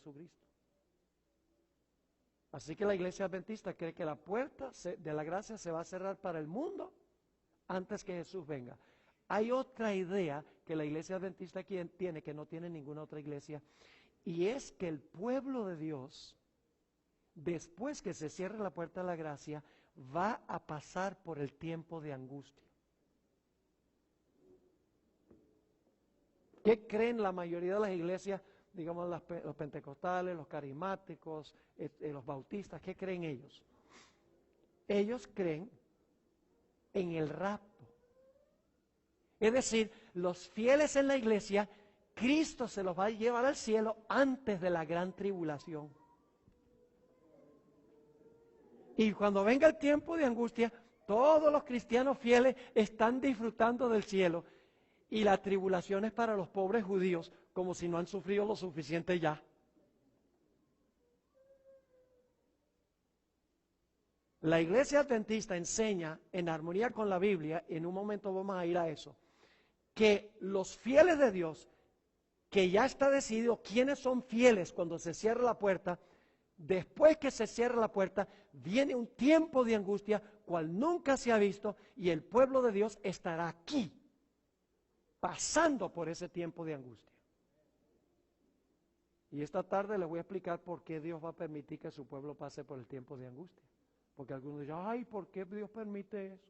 Jesucristo. Así que la iglesia adventista cree que la puerta de la gracia se va a cerrar para el mundo antes que Jesús venga. Hay otra idea que la iglesia adventista tiene, que no tiene ninguna otra iglesia, y es que el pueblo de Dios, después que se cierre la puerta de la gracia, va a pasar por el tiempo de angustia. ¿Qué creen la mayoría de las iglesias, digamos los pentecostales, los carismáticos, los bautistas? ¿Qué creen ellos? Ellos creen en el rapto. Es decir, los fieles en la iglesia, Cristo se los va a llevar al cielo antes de la gran tribulación. Y cuando venga el tiempo de angustia, todos los cristianos fieles están disfrutando del cielo. Y la tribulación es para los pobres judíos, como si no han sufrido lo suficiente ya. La iglesia adventista enseña, en armonía con la Biblia, en un momento vamos a ir a eso, que los fieles de Dios, que ya está decidido quiénes son fieles cuando se cierra la puerta, después que se cierra la puerta, viene un tiempo de angustia, cual nunca se ha visto, y el pueblo de Dios estará aquí, pasando por ese tiempo de angustia. Y esta tarde les voy a explicar por qué Dios va a permitir que su pueblo pase por el tiempo de angustia. Porque algunos dicen, ay, ¿por qué Dios permite eso?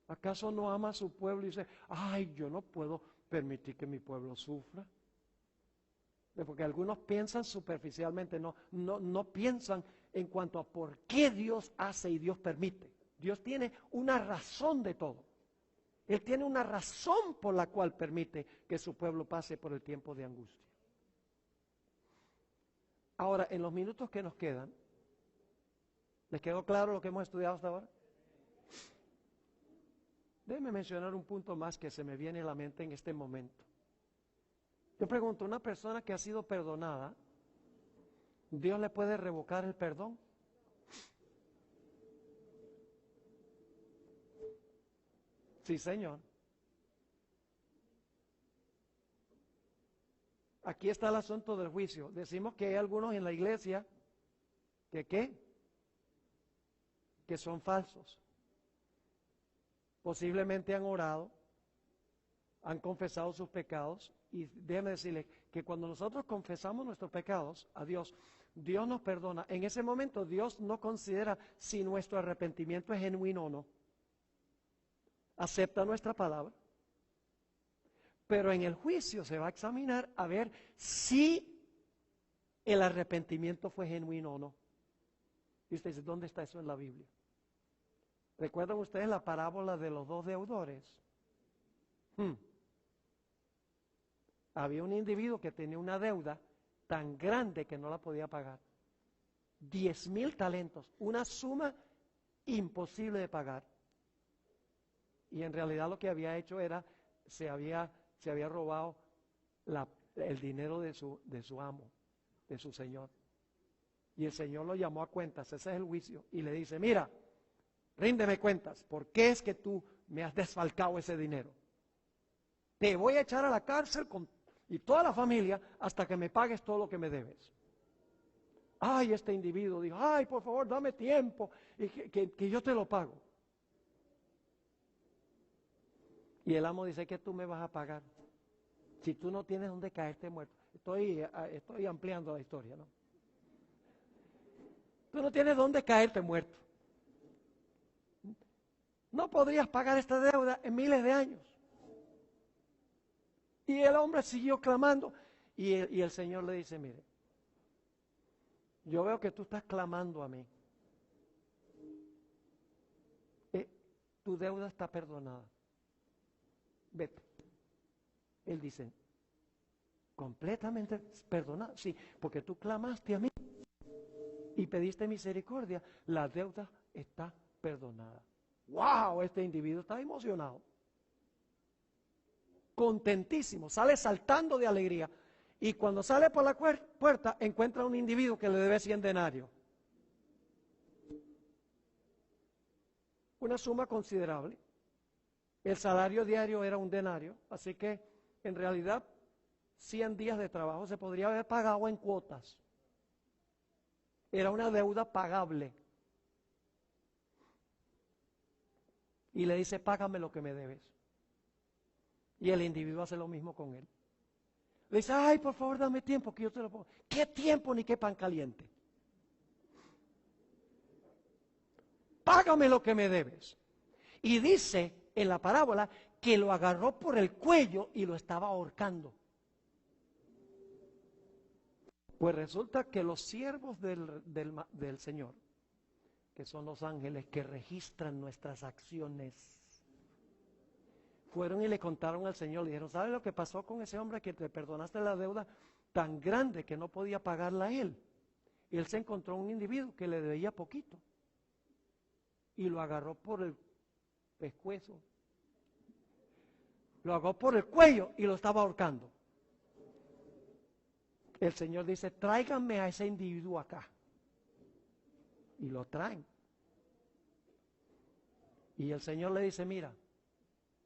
¿Acaso no ama a su pueblo y dice, ay, yo no puedo permitir que mi pueblo sufra? Porque algunos piensan superficialmente, no piensan en cuanto a por qué Dios hace y Dios permite. Dios tiene una razón de todo. Él tiene una razón por la cual permite que su pueblo pase por el tiempo de angustia. Ahora, en los minutos que nos quedan, ¿les quedó claro lo que hemos estudiado hasta ahora? Déjenme mencionar un punto más que se me viene a la mente en este momento. Yo pregunto, ¿una persona que ha sido perdonada, Dios le puede revocar el perdón? Sí, Señor. Aquí está el asunto del juicio. Decimos que hay algunos en la iglesia que ¿qué? Que son falsos. Posiblemente han orado, han confesado sus pecados, y déjeme decirle que cuando nosotros confesamos nuestros pecados a Dios, Dios nos perdona. En ese momento Dios no considera si nuestro arrepentimiento es genuino o no. Acepta nuestra palabra, pero en el juicio se va a examinar a ver si el arrepentimiento fue genuino o no. Y usted dice, ¿dónde está eso en la Biblia? ¿Recuerdan ustedes la parábola de los dos deudores? Había un individuo que tenía una deuda tan grande que no la podía pagar. 10,000 talentos, una suma imposible de pagar. Y en realidad lo que había hecho era, se había robado el dinero de su amo, de su señor. Y el señor lo llamó a cuentas, ese es el juicio, y le dice, mira, ríndeme cuentas, ¿por qué es que tú me has desfalcado ese dinero? Te voy a echar a la cárcel y toda la familia hasta que me pagues todo lo que me debes. Ay, este individuo dijo, ay, por favor, dame tiempo, y que yo te lo pago. Y el amo dice que tú me vas a pagar si tú no tienes donde caerte muerto. Estoy ampliando la historia, ¿no? Tú no tienes donde caerte muerto. No podrías pagar esta deuda en miles de años. Y el hombre siguió clamando. Y el Señor le dice, mire, yo veo que tú estás clamando a mí. Tu deuda está perdonada. Vete. Él dice, completamente perdonada. Sí, porque tú clamaste a mí y pediste misericordia. La deuda está perdonada. ¡Wow! Este individuo está emocionado. Contentísimo, sale saltando de alegría. Y cuando sale por la puerta, encuentra a un individuo que le debe 100 denarios. Una suma considerable. El salario diario era 1 denario, así que en realidad 100 días de trabajo se podría haber pagado en cuotas. Era una deuda pagable. Y le dice, págame lo que me debes. Y el individuo hace lo mismo con él. Le dice, ay, por favor, dame tiempo que yo te lo pongo. ¿Qué tiempo ni qué pan caliente? Págame lo que me debes. Y dice en la parábola que lo agarró por el cuello y lo estaba ahorcando. Pues resulta que los siervos del Señor, que son los ángeles que registran nuestras acciones, fueron y le contaron al Señor, le dijeron, ¿sabes lo que pasó con ese hombre que te perdonaste la deuda tan grande que no podía pagarla a él? Y él se encontró un individuo que le debía poquito y lo agarró por el pescuezo, lo agarró por el cuello y lo estaba ahorcando. El Señor dice, tráiganme a ese individuo acá. Y lo traen. Y el Señor le dice, mira,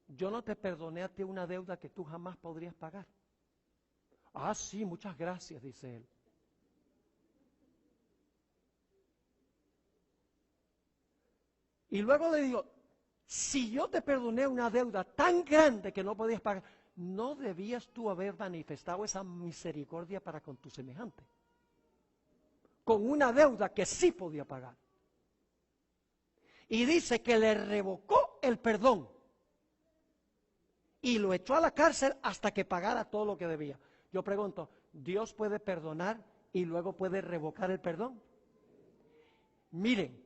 yo no te perdoné a ti una deuda que tú jamás podrías pagar. Ah, sí, muchas gracias, dice él. Y luego le digo, si yo te perdoné una deuda tan grande que no podías pagar, ¿no debías tú haber manifestado esa misericordia para con tu semejante? Con una deuda que sí podía pagar. Y dice que le revocó el perdón. Y lo echó a la cárcel hasta que pagara todo lo que debía. Yo pregunto, ¿Dios puede perdonar y luego puede revocar el perdón? Miren,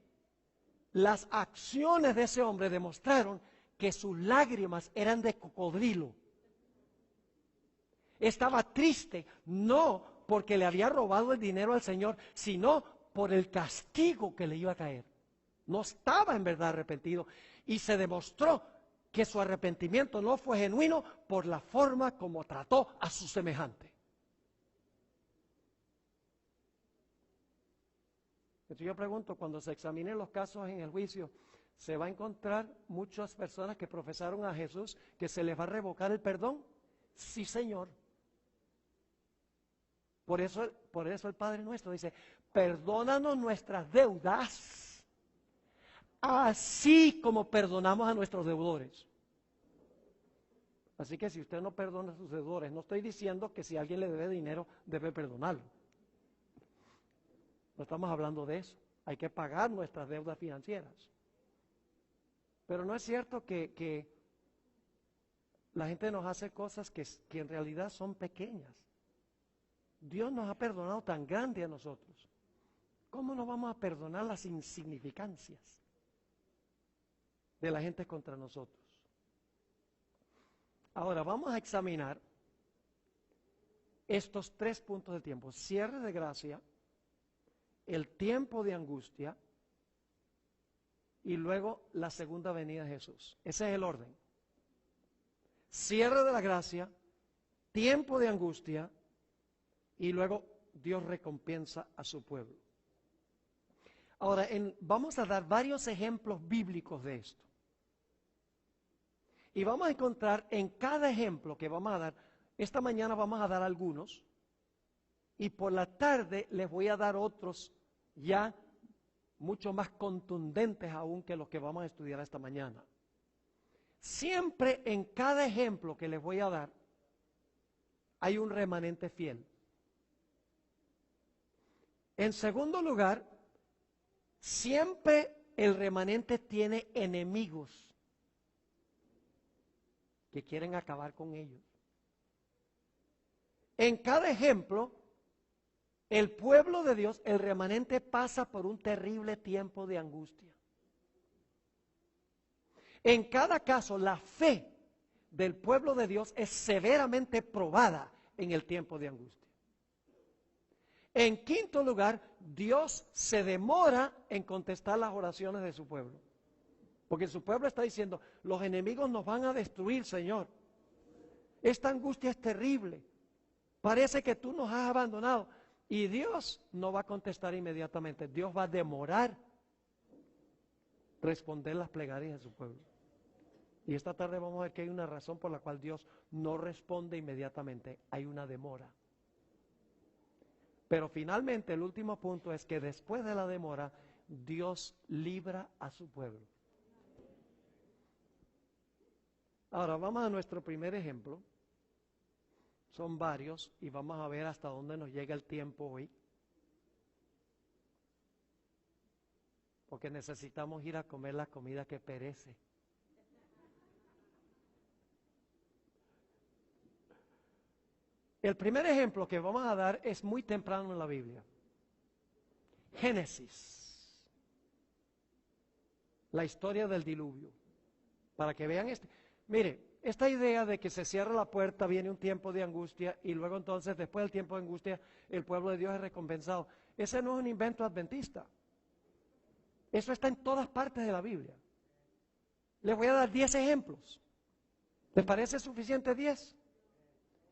las acciones de ese hombre demostraron que sus lágrimas eran de cocodrilo. Estaba triste, no porque le había robado el dinero al Señor, sino por el castigo que le iba a caer. No estaba en verdad arrepentido y se demostró que su arrepentimiento no fue genuino por la forma como trató a su semejante. Entonces yo pregunto, cuando se examinen los casos en el juicio, ¿se va a encontrar muchas personas que profesaron a Jesús que se les va a revocar el perdón? Sí, Señor. Por eso el Padre nuestro dice, perdónanos nuestras deudas, así como perdonamos a nuestros deudores. Así que si usted no perdona a sus deudores, no estoy diciendo que si alguien le debe dinero, debe perdonarlo. No estamos hablando de eso. Hay que pagar nuestras deudas financieras. Pero no es cierto que la gente nos hace cosas que en realidad son pequeñas. Dios nos ha perdonado tan grande a nosotros. ¿Cómo no vamos a perdonar las insignificancias de la gente contra nosotros? Ahora vamos a examinar estos 3 puntos de tiempo. Cierre de gracia, el tiempo de angustia y luego la segunda venida de Jesús. Ese es el orden. Cierre de la gracia, tiempo de angustia y luego Dios recompensa a su pueblo. Ahora, vamos a dar varios ejemplos bíblicos de esto. Y vamos a encontrar en cada ejemplo que vamos a dar, esta mañana vamos a dar algunos, y por la tarde les voy a dar otros ya mucho más contundentes aún que los que vamos a estudiar esta mañana. Siempre en cada ejemplo que les voy a dar hay un remanente fiel. En segundo lugar, siempre el remanente tiene enemigos que quieren acabar con ellos. En cada ejemplo, el pueblo de Dios, el remanente, pasa por un terrible tiempo de angustia. En cada caso, la fe del pueblo de Dios es severamente probada en el tiempo de angustia. En quinto lugar, Dios se demora en contestar las oraciones de su pueblo. Porque su pueblo está diciendo, los enemigos nos van a destruir, Señor. Esta angustia es terrible. Parece que tú nos has abandonado. Y Dios no va a contestar inmediatamente. Dios va a demorar responder las plegarias de su pueblo. Y esta tarde vamos a ver que hay una razón por la cual Dios no responde inmediatamente. Hay una demora. Pero finalmente el último punto es que después de la demora, Dios libra a su pueblo. Ahora vamos a nuestro primer ejemplo. Son varios y vamos a ver hasta dónde nos llega el tiempo hoy. Porque necesitamos ir a comer la comida que perece. El primer ejemplo que vamos a dar es muy temprano en la Biblia. Génesis. La historia del diluvio. Para que vean Mire, esta idea de que se cierra la puerta, viene un tiempo de angustia y luego entonces, después del tiempo de angustia, el pueblo de Dios es recompensado. Ese no es un invento adventista. Eso está en todas partes de la Biblia. Les voy a dar 10 ejemplos. ¿Les parece suficiente 10?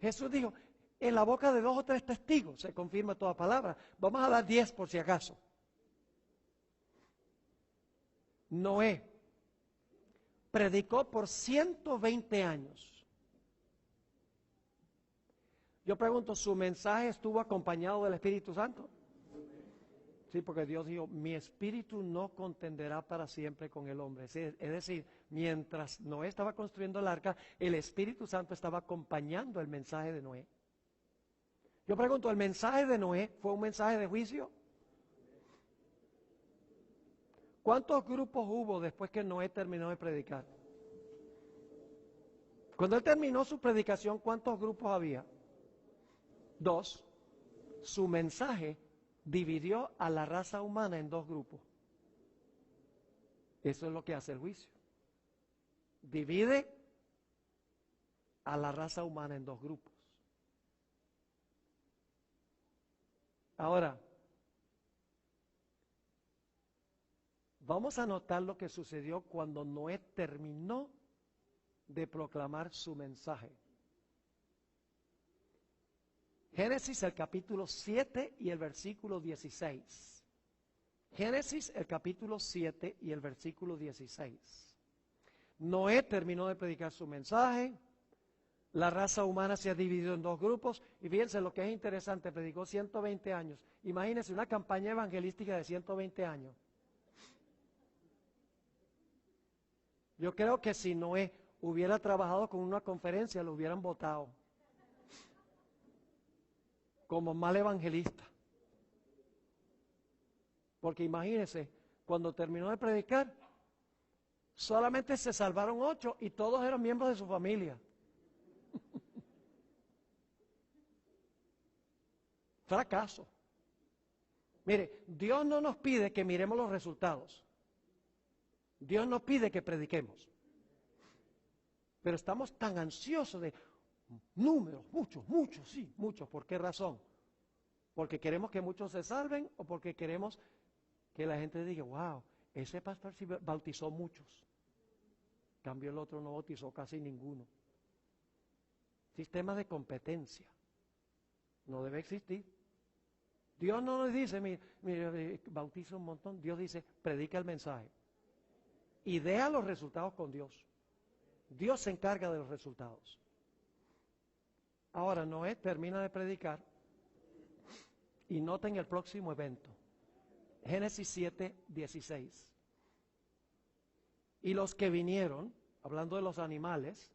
Jesús dijo, en la boca de 2 o 3 testigos se confirma toda palabra. Vamos a dar 10 por si acaso. Noé predicó por 120 años. Yo pregunto, ¿su mensaje estuvo acompañado del Espíritu Santo? Sí, porque Dios dijo, mi espíritu no contenderá para siempre con el hombre. Es decir, mientras Noé estaba construyendo el arca, el Espíritu Santo estaba acompañando el mensaje de Noé. Yo pregunto, ¿el mensaje de Noé fue un mensaje de juicio? ¿Cuántos grupos hubo después que Noé terminó de predicar? Cuando él terminó su predicación, ¿cuántos grupos había? 2. Su mensaje dividió a la raza humana en 2 grupos. Eso es lo que hace el juicio. Divide a la raza humana en 2 grupos. Ahora, vamos a notar lo que sucedió cuando Noé terminó de proclamar su mensaje. Génesis el capítulo 7 y el versículo 16. Génesis el capítulo 7 y el versículo 16. Noé terminó de predicar su mensaje. La raza humana se ha dividido en 2 grupos. Y fíjense lo que es interesante, predicó 120 años. Imagínense una campaña evangelística de 120 años. Yo creo que si Noé hubiera trabajado con una conferencia, lo hubieran votado como mal evangelista. Porque imagínense, cuando terminó de predicar, solamente se salvaron 8 y todos eran miembros de su familia. Fracaso. Mire, Dios no nos pide que miremos los resultados. Dios nos pide que prediquemos. Pero estamos tan ansiosos de números, muchos, sí, muchos. ¿Por qué razón? ¿Porque queremos que muchos se salven o porque queremos que la gente diga, wow, ese pastor sí bautizó muchos? En cambio el otro no bautizó casi ninguno. Sistema de competencia. No debe existir. Dios no nos dice, mire, bautiza un montón. Dios dice, predica el mensaje. Y deja los resultados con Dios. Dios se encarga de los resultados. Ahora Noé termina de predicar y noten el próximo evento. Génesis 7, 16. Y los que vinieron, hablando de los animales,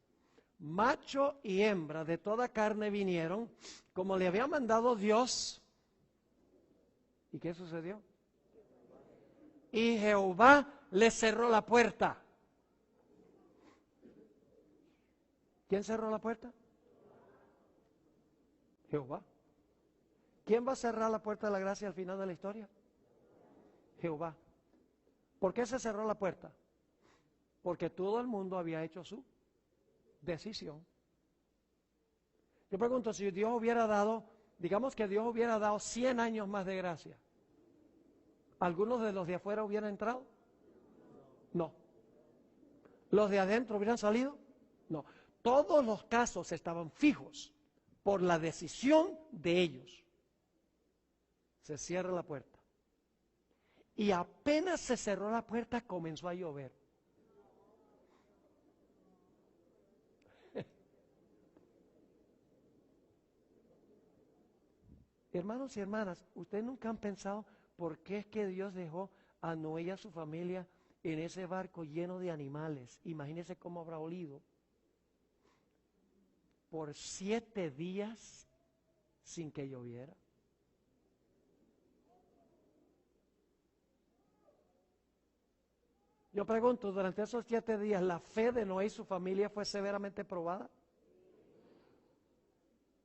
macho y hembra de toda carne vinieron, como le había mandado Dios. ¿Y qué sucedió? Y Jehová le cerró la puerta. ¿Quién cerró la puerta? Jehová. ¿Quién va a cerrar la puerta de la gracia al final de la historia? Jehová. ¿Por qué se cerró la puerta? Porque todo el mundo había hecho su decisión. Yo pregunto, si Dios hubiera dado, digamos que Dios hubiera dado 100 años más de gracia, ¿algunos de los de afuera hubieran entrado? No. ¿Los de adentro hubieran salido? No. Todos los casos estaban fijos por la decisión de ellos. Se cierra la puerta. Y apenas se cerró la puerta, comenzó a llover. Hermanos y hermanas, ¿ustedes nunca han pensado por qué es que Dios dejó a Noé y a su familia en ese barco lleno de animales? Imagínense cómo habrá olido. Por 7 días sin que lloviera. Yo pregunto, durante esos 7 días, ¿la fe de Noé y su familia fue severamente probada?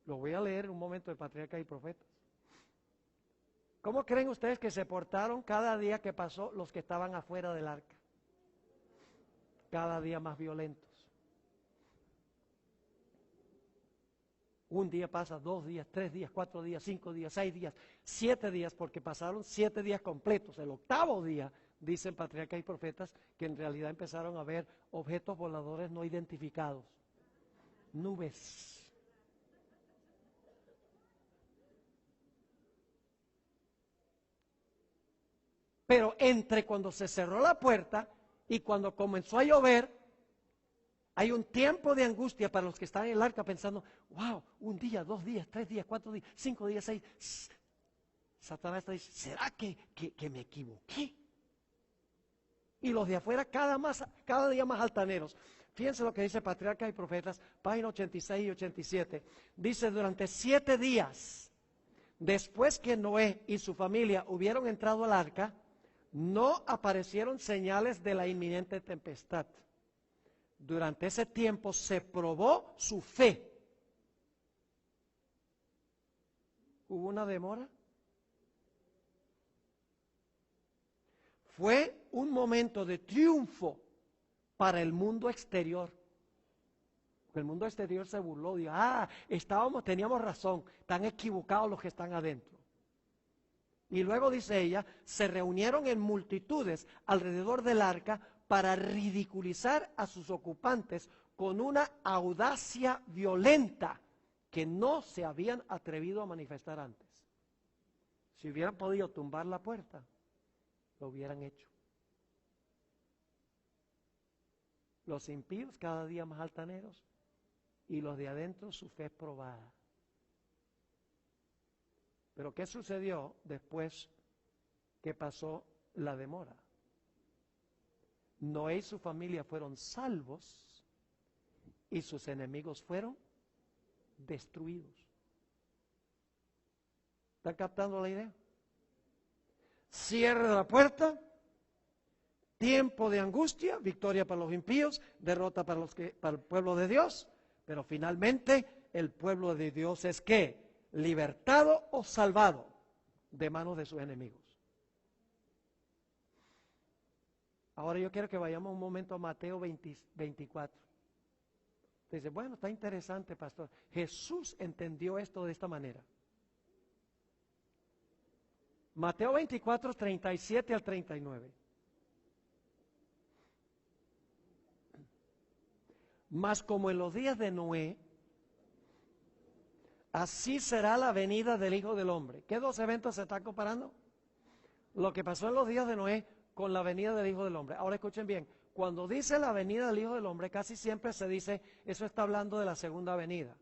Lo voy a leer en un momento de Patriarcas y Profetas. ¿Cómo creen ustedes que se portaron cada día que pasó los que estaban afuera del arca? Cada día más violentos. Un día pasa, 2 días, 3 días, 4 días, 5 días, 6 días, 7 días, porque pasaron 7 días completos. El 8º día, dicen Patriarcas y Profetas, que en realidad empezaron a ver objetos voladores no identificados. Nubes. Pero entre cuando se cerró la puerta y cuando comenzó a llover, hay un tiempo de angustia para los que están en el arca pensando, wow, 1 día, 2 días, 3 días, 4 días, 5 días, 6. Satanás está diciendo, ¿será que me equivoqué? Y los de afuera cada día más altaneros. Fíjense lo que dice Patriarcas y Profetas, página 86 y 87. Dice, durante 7 días, después que Noé y su familia hubieron entrado al arca, no aparecieron señales de la inminente tempestad. Durante ese tiempo se probó su fe. ¿Hubo una demora? Fue un momento de triunfo para el mundo exterior. El mundo exterior se burló, dijo, teníamos razón, están equivocados los que están adentro. Y luego dice ella, se reunieron en multitudes alrededor del arca para ridiculizar a sus ocupantes con una audacia violenta que no se habían atrevido a manifestar antes. Si hubieran podido tumbar la puerta, lo hubieran hecho. Los impíos cada día más altaneros y los de adentro su fe es probada. Pero ¿qué sucedió después que pasó la demora? Noé y su familia fueron salvos y sus enemigos fueron destruidos. ¿Están captando la idea? Cierre de la puerta, tiempo de angustia, victoria para los impíos, derrota para el pueblo de Dios, pero finalmente el pueblo de Dios es ¿qué? Libertado o salvado de manos de sus enemigos. Ahora yo quiero que vayamos un momento a Mateo 24. Dice, bueno, está interesante, pastor. Jesús entendió esto de esta manera. Mateo 24, 37 al 39. Mas como en los días de Noé, así será la venida del Hijo del Hombre. ¿Qué 2 eventos se están comparando? Lo que pasó en los días de Noé con la venida del Hijo del Hombre. Ahora escuchen bien, cuando dice la venida del Hijo del Hombre, casi siempre se dice, eso está hablando de la segunda venida.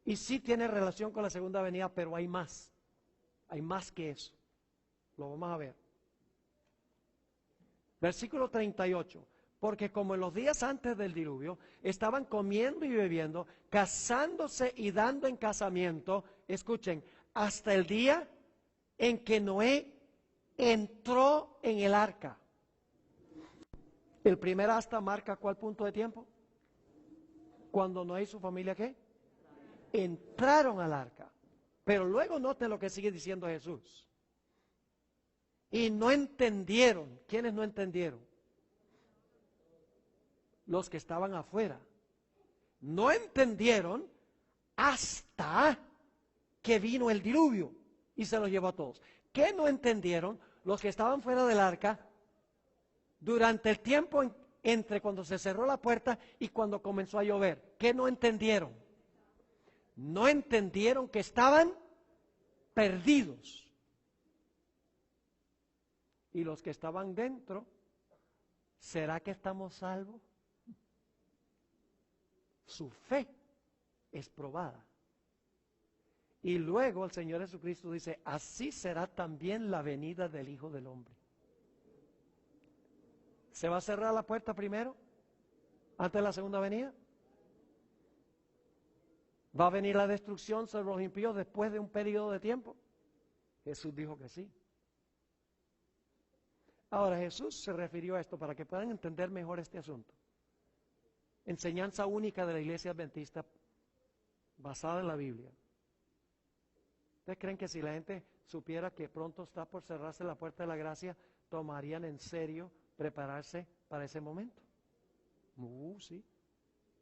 Y sí tiene relación con la segunda venida, pero hay más que eso. Lo vamos a ver. Versículo 38. Porque como en los días antes del diluvio, estaban comiendo y bebiendo, casándose y dando en casamiento, escuchen, hasta el día en que Noé entró en el arca. El primer hasta marca ¿cuál punto de tiempo? Cuando Noé y su familia, ¿qué? Entraron al arca. Pero luego noten lo que sigue diciendo Jesús. Y no entendieron. ¿Quiénes no entendieron? Los que estaban afuera. No entendieron hasta que vino el diluvio y se los llevó a todos. ¿Qué no entendieron los que estaban fuera del arca durante el tiempo entre cuando se cerró la puerta y cuando comenzó a llover? ¿Qué no entendieron? No entendieron que estaban perdidos. Y los que estaban dentro, ¿será que estamos salvos? Su fe es probada. Y luego el Señor Jesucristo dice, así será también la venida del Hijo del Hombre. ¿Se va a cerrar la puerta primero? ¿Antes de la segunda venida? ¿Va a venir la destrucción sobre los impíos después de un periodo de tiempo? Jesús dijo que sí. Ahora, Jesús se refirió a esto para que puedan entender mejor este asunto. Enseñanza única de la Iglesia Adventista basada en la Biblia. ¿Ustedes creen que si la gente supiera que pronto está por cerrarse la puerta de la gracia, tomarían en serio prepararse para ese momento? Sí.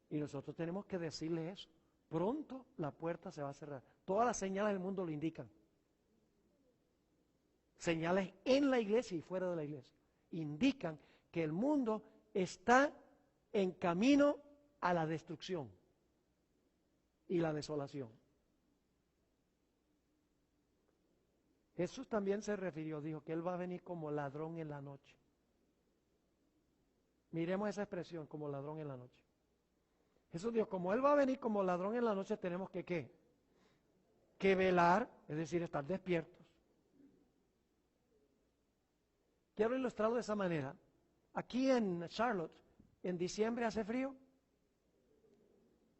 Y nosotros tenemos que decirle eso. Pronto la puerta se va a cerrar. Todas las señales del mundo lo indican. Señales en la iglesia y fuera de la iglesia. Indican que el mundo está en camino a la destrucción y la desolación. Jesús también se refirió, dijo que Él va a venir como ladrón en la noche. Miremos esa expresión, como ladrón en la noche. Jesús dijo, como Él va a venir como ladrón en la noche, tenemos que ¿qué? Que velar, es decir, estar despiertos. Quiero ilustrarlo de esa manera. Aquí en Charlotte, ¿en diciembre hace frío?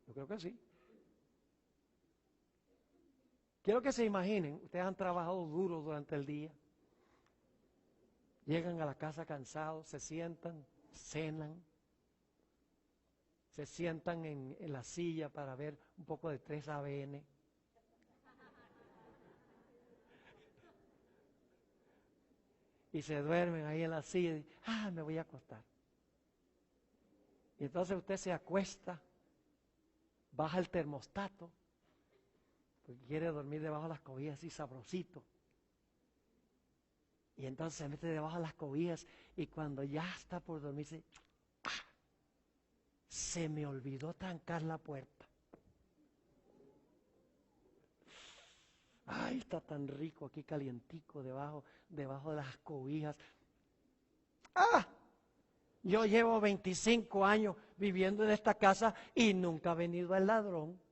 Yo creo que sí. Quiero que se imaginen, ustedes han trabajado duro durante el día, llegan a la casa cansados, se sientan, cenan, se sientan en la silla para ver un poco de 3ABN. Y se duermen ahí en la silla y dicen, me voy a acostar. Y entonces usted se acuesta, baja el termostato, porque quiere dormir debajo de las cobijas así sabrosito. Y entonces se mete debajo de las cobijas y cuando ya está por dormirse, se me olvidó trancar la puerta. Ay, está tan rico aquí calientico debajo de las cobijas. Yo llevo 25 años viviendo en esta casa y nunca ha venido el ladrón.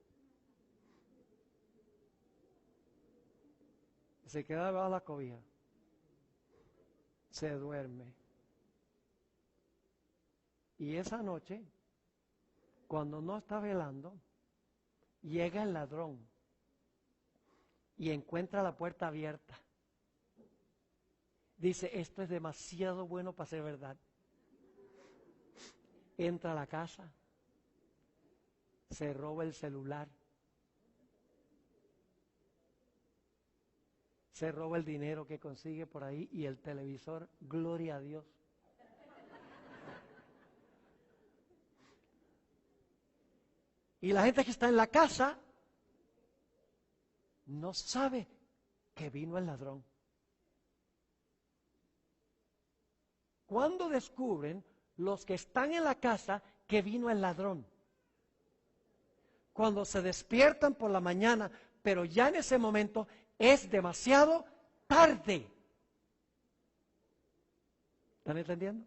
Se queda debajo de la cobija. Se duerme. Y esa noche, cuando no está velando, llega el ladrón y encuentra la puerta abierta. Dice, esto es demasiado bueno para ser verdad. Entra a la casa, se roba el celular, se roba el dinero que consigue por ahí y el televisor, gloria a Dios. Y la gente que está en la casa no sabe que vino el ladrón. ¿Cuándo descubren los que están en la casa que vino el ladrón? Cuando se despiertan por la mañana, pero ya en ese momento es demasiado tarde. ¿Están entendiendo?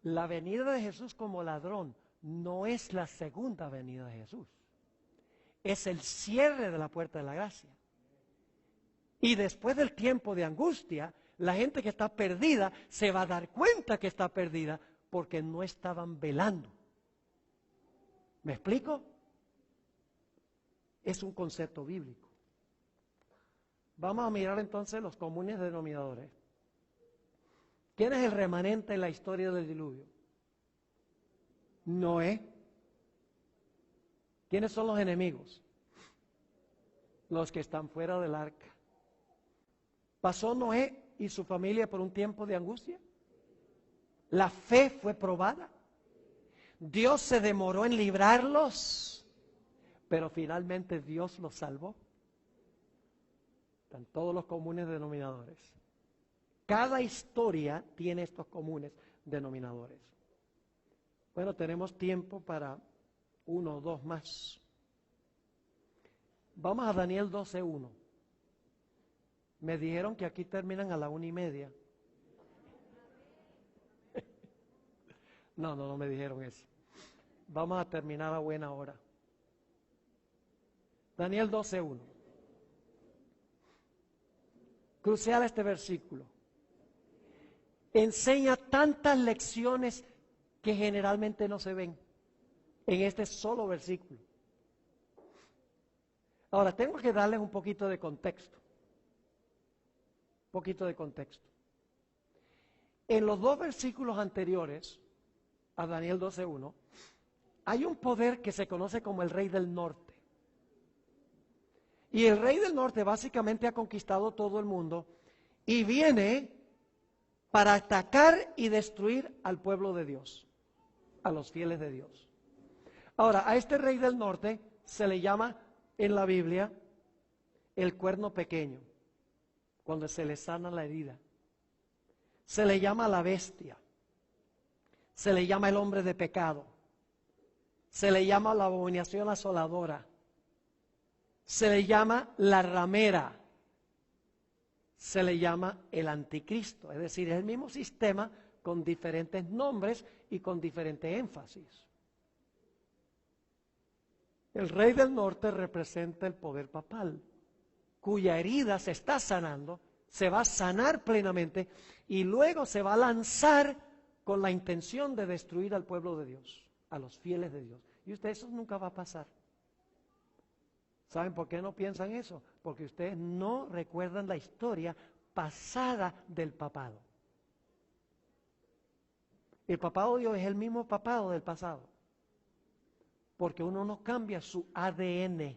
La venida de Jesús como ladrón no es la segunda venida de Jesús. Es el cierre de la puerta de la gracia. Y después del tiempo de angustia, la gente que está perdida se va a dar cuenta que está perdida porque no estaban velando. ¿Me explico? Es un concepto bíblico. Vamos a mirar entonces los comunes denominadores. ¿Quién es el remanente en la historia del diluvio? Noé. ¿Quiénes son los enemigos? Los que están fuera del arca. ¿Pasó Noé y su familia por un tiempo de angustia? ¿La fe fue probada? ¿Dios se demoró en librarlos? Pero finalmente Dios los salvó. Están todos los comunes denominadores. Cada historia tiene estos comunes denominadores. Bueno, tenemos tiempo para uno o dos más. Vamos a Daniel 12:1. Me dijeron que aquí terminan a la 1:30. No me dijeron eso. Vamos a terminar a buena hora. Daniel 12:1. Crucial este versículo. Enseña tantas lecciones que generalmente no se ven en este solo versículo. Ahora, tengo que darles un poquito de contexto. Un poquito de contexto. En los dos versículos anteriores a Daniel 12:1, hay un poder que se conoce como el Rey del Norte. Y el Rey del Norte básicamente ha conquistado todo el mundo y viene para atacar y destruir al pueblo de Dios, a los fieles de Dios. Ahora, a este Rey del Norte se le llama en la Biblia el cuerno pequeño, cuando se le sana la herida. Se le llama la bestia, se le llama el hombre de pecado, se le llama la abominación asoladora, se le llama la ramera, se le llama el anticristo. Es decir, es el mismo sistema con diferentes nombres y con diferente énfasis. El Rey del Norte representa el poder papal, cuya herida se está sanando, se va a sanar plenamente y luego se va a lanzar con la intención de destruir al pueblo de Dios, a los fieles de Dios. Y ustedes, eso nunca va a pasar. ¿Saben por qué no piensan eso? Porque ustedes no recuerdan la historia pasada del papado. El papado de Dios es el mismo papado del pasado. Porque uno no cambia su ADN.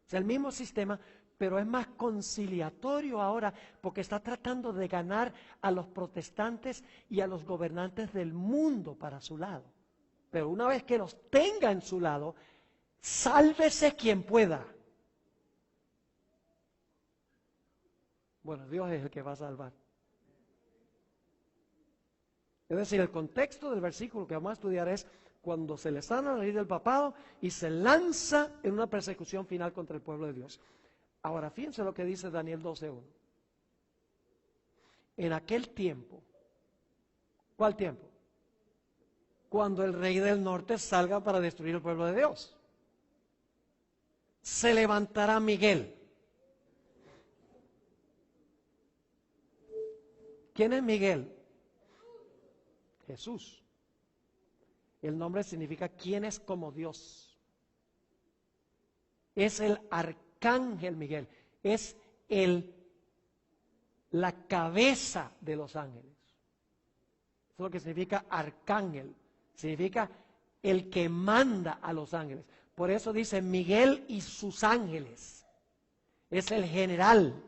Es el mismo sistema, pero es más conciliatorio ahora porque está tratando de ganar a los protestantes y a los gobernantes del mundo para su lado. Pero una vez que los tenga en su lado, sálvese quien pueda. Bueno, Dios es el que va a salvar. Es decir, el contexto del versículo que vamos a estudiar es cuando se le sana la ley del papado y se lanza en una persecución final contra el pueblo de Dios. Ahora, fíjense lo que dice Daniel 12:1. En aquel tiempo, ¿cuál tiempo? Cuando el rey del norte salga para destruir el pueblo de Dios. Se levantará Miguel. ¿Quién es Miguel? Jesús. El nombre significa quién es como Dios. Es el arcángel Miguel. Es la cabeza de los ángeles. Eso es lo que significa arcángel. Significa el que manda a los ángeles. Por eso dice Miguel y sus ángeles. Es el general.